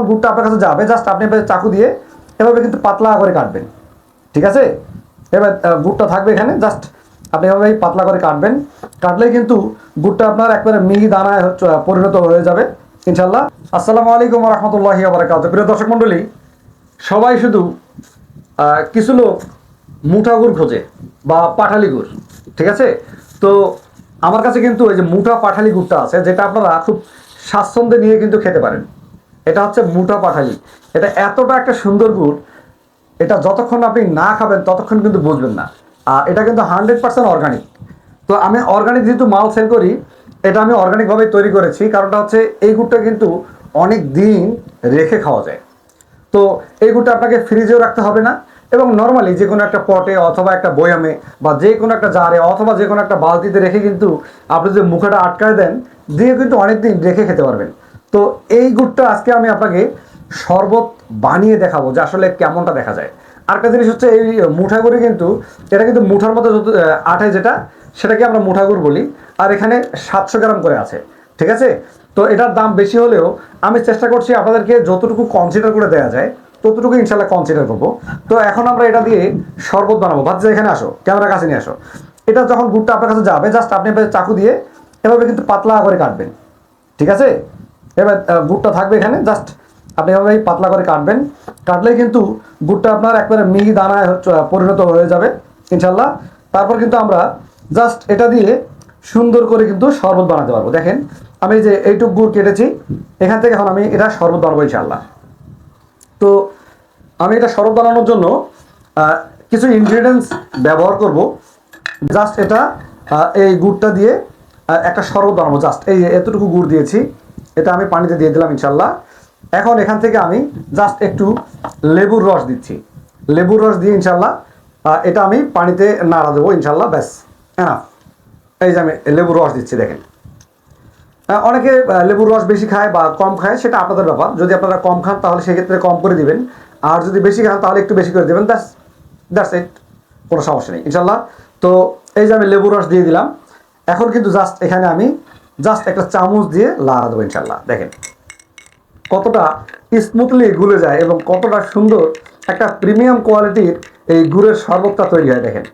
গুড়টা আপনার কাছে যাবে জাস্ট আপনি চাকু দিয়ে এভাবে কিন্তু পাতলা করে কাটবেন, ঠিক আছে। এবার গুড়টা থাকবে এখানে, জাস্ট আপনি এভাবে পাতলা করে কাটবেন, কাটলেই কিন্তু গুড়টা আপনার একবারে মিহি দানায় পরিণত হয়ে যাবে ইনশাল্লাহ। আসসালামু আলাইকুম রহমতুল্লাহি ওয়া বারাকাতুহু। প্রিয় দর্শক মণ্ডলী, সবাই শুধু কিছু লোক মুঠা গুড় খোঁজে বা পাঠালি গুড়, ঠিক আছে। তো আমার কাছে কিন্তু এই যে মুঠা পাঠালি গুড়টা আছে, যেটা আপনারা খুব স্বাচ্ছন্দ্যে নিয়ে কিন্তু খেতে পারেন। এটা হচ্ছে মুঠা পাঠালি। এটা এতটা একটা সুন্দর গুড়, এটা যতক্ষণ আপনি না খাবেন ততক্ষণ কিন্তু বুঝবেন না। আর এটা কিন্তু 100% অর্গানিক। তো আমি অর্গানিক যেহেতু মাল সেল করি, এটা আমি অর্গানিকভাবে তৈরি করেছি। কারণটা হচ্ছে এই গুড়টা কিন্তু অনেক দিন রেখে খাওয়া যায়। তো এই গুড়টা আপনাকে ফ্রিজেও রাখতে হবে না, এবং নর্মালি যে কোনো একটা পটে অথবা একটা বয়ামে বা যে কোনো একটা জারে অথবা যে কোনো একটা বালতিতে রেখে কিন্তু আপনি যদি মুখটা আটকায় দেন দিয়ে কিন্তু অনেক দিন রেখে খেতে পারবেন। তো এই গুড়টা আজকে আমি আপনাকে শরবত বানিয়ে দেখাবো যে আসলে কেমনটা দেখা যায়। আরেকটা জিনিস হচ্ছে, এই মুঠা গুড়ি কিন্তু এটা কিন্তু মুঠার মতো আঠায় যেটা, সেটাকে আমরা মুঠা গুড় বলি। আর এখানে 700 গ্রাম করে আছে, ঠিক আছে। তো এটার দাম বেশি হলেও আমি চেষ্টা করছি আপনাদেরকে যতটুকু কনসিডার করে দেওয়া যায় ততটুকু ইনশাল্লাহ কনসিডার করবো। তো এখন আমরা এটা দিয়ে শরবত বানাবো। ভাবছি এখানে আসো, ক্যামেরা কাছে নিয়ে আসো। এটা যখন গুড়টা আপনার কাছে যাবে জাস্ট আপনি চাকু দিয়ে এভাবে কিন্তু পাতলা করে কাটবেন, ঠিক আছে। এবার গুড়টা থাকবে এখানে, জাস্ট আপনি এভাবে পাতলা করে কাটবেন, কাটলেই কিন্তু গুড়টা আপনার একবারে মিহি দানায় পরিণত হয়ে যাবে ইনশাল্লাহ। তারপর কিন্তু আমরা জাস্ট এটা দিয়ে সুন্দর করে কিন্তু শরবত বানাতে পারবো। দেখেন আমি যে এইটুক গুড় কেটেছি, এখান থেকে এখন আমি এটা শরবত বানাবো ইনশাল্লাহ। তো আমি এটা শরবত বানানোর জন্য কিছু ইনগ্রিডিয়েন্টস ব্যবহার করব। জাস্ট এটা এই গুড়টা দিয়ে একটা শরবত বানাবো। জাস্ট এই এতটুকু গুড় দিয়েছি, এটা আমি পানিতে দিয়ে দিলাম ইনশাল্লাহ। এখন এখান থেকে আমি জাস্ট একটু লেবুর রস দিচ্ছি। লেবুর রস দিয়ে ইনশাল্লাহ এটা আমি পানিতে নাড়া দেবো ইনশাল্লাহ। ব্যাস এনাফ। এই যে আমি লেবুর রস দিচ্ছি, দেখেন। অনেকে লেবুর রস বেশি খায় বা কম খায়, সেটা আপনাদের ব্যাপার। যদি আপনারা কম খান তাহলে সেক্ষেত্রে কম করে দিবেন, আর যদি বেশি খান তাহলে একটু বেশি করে দেবেন। দ্যাটস ইট, কোনো সমস্যা নেই ইনশাল্লাহ। তো এই যে আমি লেবুর রস দিয়ে দিলাম। এখন কিন্তু জাস্ট এখানে আমি জাস্ট একটা চামচ দিয়ে লাড়া দেবো ইনশাল্লাহ। দেখেন কতটা স্মুথলি গুলে যায় এবং কতটা সুন্দর একটা প্রিমিয়াম কোয়ালিটির এই গুড়ের শরবতটা তৈরি হয়। দেখেন,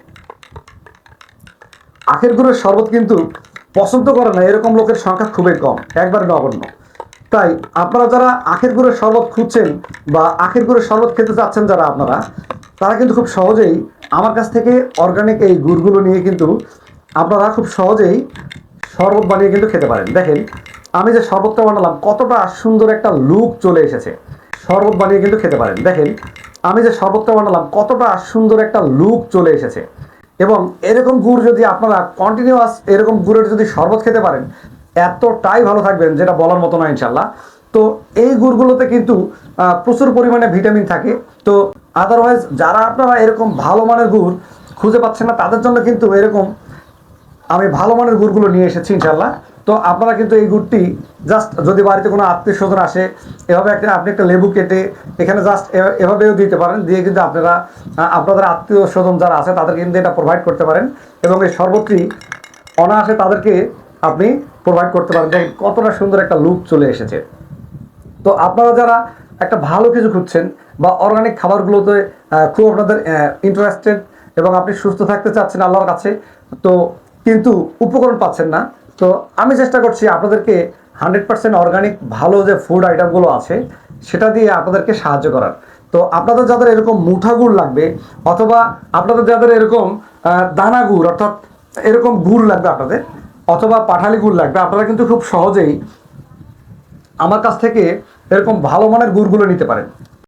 আখের গুড়ের শরবত কিন্তু পছন্দ করে না এরকম লোকের সংখ্যা খুবই কম, একবারে নগণ্য। তাই আপনারা যারা আখের গুড়ের শরবত খুঁজছেন বা আখের গুড়ের শরবত খেতে চাচ্ছেন যারা, আপনারা তারা কিন্তু খুব সহজেই আমার কাছ থেকে অর্গানিক এই গুড়গুলো নিয়ে কিন্তু আপনারা খুব সহজেই শরবত বানিয়ে কিন্তু খেতে পারেন। দেখেন আমি যে শরবতটা বানালাম কতটা সুন্দর একটা লুক চলে এসেছে। শরবত বানিয়ে কিন্তু খেতে পারেন। দেখেন আমি যে শরবতটা বানালাম কতটা সুন্দর একটা লুক চলে এসেছে। এবং এরকম গুড় যদি আপনারা কন্টিনিউয়াস এরকম গুড়ের যদি শরবত খেতে পারেন এতটাই ভালো থাকবেন যেটা বলার মতো না ইনশাল্লাহ। তো এই গুড়গুলোতে কিন্তু প্রচুর পরিমাণে ভিটামিন থাকে। তো আদারওয়াইজ যারা আপনারা এরকম ভালো মানের গুড় খুঁজে পাচ্ছেন না তাদের জন্য কিন্তু এরকম আমি ভালো মানের গুড়গুলো নিয়ে এসেছি ইনশাল্লাহ। তো আপনারা কিন্তু এই গুড়টি জাস্ট যদি বাড়িতে কোনো আত্মীয় স্বজন আসে, এভাবে আপনি একটা লেবু কেটে এখানে জাস্ট এভাবেও দিতে পারেন, দিয়ে কিন্তু আপনারা আপনাদের আত্মীয় স্বজন যারা আছে তাদেরকে কিন্তু এটা প্রোভাইড করতে পারেন এবং এই শরবতটি অনায়াসে তাদেরকে আপনি প্রোভাইড করতে পারেন। দেখেন কতটা সুন্দর একটা লুক চলে এসেছে। তো আপনারা যারা একটা ভালো কিছু খুঁজছেন বা অর্গানিক খাবারগুলোতে খুব আপনাদের ইন্টারেস্টেড এবং আপনি সুস্থ থাকতে চাচ্ছেন আল্লাহর কাছে, তো কিন্তু উপকরণ পাচ্ছেন না, তো আমি চেষ্টা করছি আপনাদেরকে 100% অর্গানিক ভালো যে ফুড আইটেমগুলো আছে সেটা দিয়ে আপনাদেরকে সাহায্য করার। তো আপনাদের যাদের এরকম মুঠা গুড় লাগবে অথবা আপনাদের যাদের এরকম দানা গুড় অর্থাৎ এরকম গুড় লাগবে আপনাদের, অথবা পাঠালি গুড় লাগবে, আপনারা কিন্তু খুব সহজেই আমার কাছ থেকে এরকম ভালো মানের গুড়গুলো নিতে পারেন।